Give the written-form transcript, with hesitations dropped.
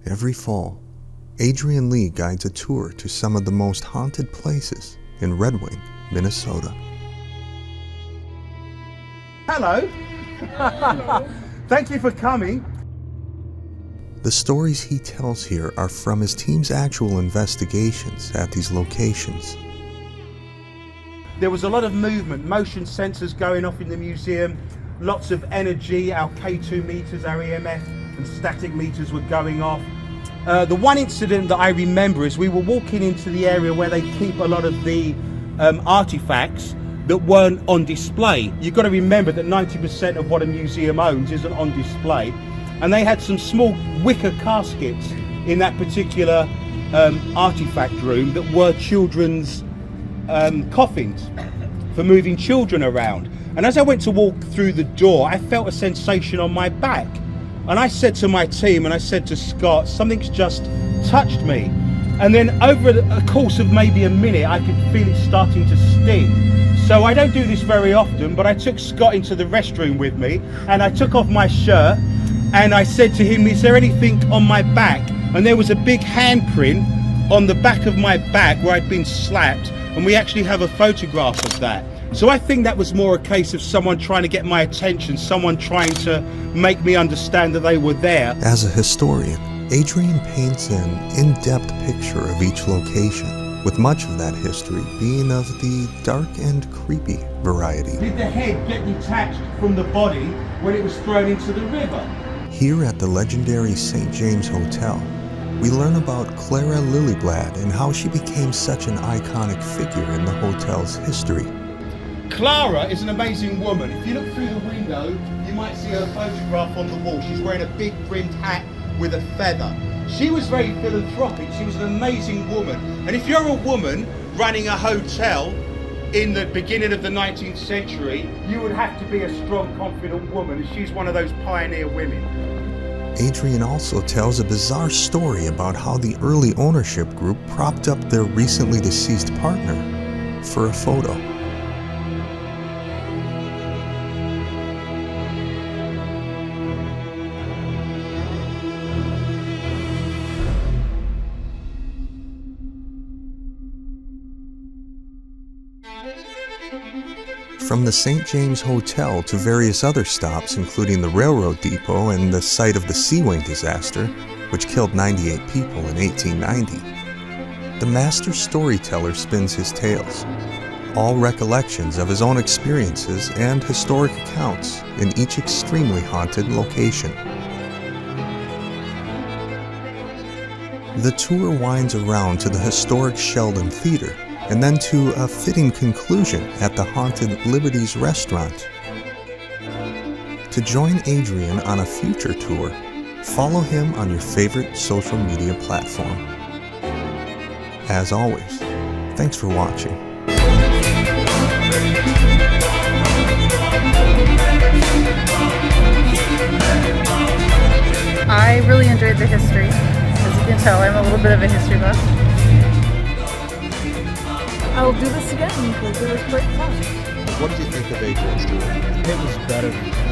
Every fall, Adrian Lee guides a tour to some of the most haunted places in Red Wing, Minnesota. Hello. Thank you for coming. The stories he tells here are from his team's actual investigations at these locations. There was a lot of movement, motion sensors going off in the museum, lots of energy. Our K2 meters, our EMF and static meters were going off. The one incident that I remember is we were walking into the area where they keep a lot of the artifacts that weren't on display. You've got to remember that 90% of what a museum owns isn't on display. And they had some small wicker caskets in that particular artifact room that were children's coffins for moving children around. And as I went to walk through the door, I felt a sensation on my back. And I said to my team, and I said to Scott, something's just touched me. And then over a course of maybe a minute, I could feel it starting to sting. So I don't do this very often, but I took Scott into the restroom with me and I took off my shirt and I said to him, is there anything on my back? And there was a big handprint on the back of my back where I'd been slapped, and we actually have a photograph of that. So I think that was more a case of someone trying to get my attention, someone trying to make me understand that they were there. As a historian, Adrian paints an in-depth picture of each location, with much of that history being of the dark and creepy variety. Did the head get detached from the body when it was thrown into the river? Here at the legendary St. James Hotel, we learn about Clara Lillyblad and how she became such an iconic figure in the hotel's history. Clara is an amazing woman. If you look through the window, you might see her photograph on the wall. She's wearing a big brimmed hat with a feather. She was very philanthropic. She was an amazing woman. And if you're a woman running a hotel in the beginning of the 19th century, you would have to be a strong, confident woman. And she's one of those pioneer women. Adrian also tells a bizarre story about how the early ownership group propped up their recently deceased partner for a photo. From the St. James Hotel to various other stops, including the railroad depot and the site of the Sea Wing disaster, which killed 98 people in 1890, the master storyteller spins his tales, all recollections of his own experiences and historic accounts in each extremely haunted location. The tour winds around to the historic Sheldon Theater, and then to a fitting conclusion at the haunted Liberty's restaurant. To join Adrian on a future tour, follow him on your favorite social media platform. As always, thanks for watching. I really enjoyed the history. As you can tell, I'm a little bit of a history buff. I'll do this again because it was great fun. What did you think of Adrian's tour? It was better than that.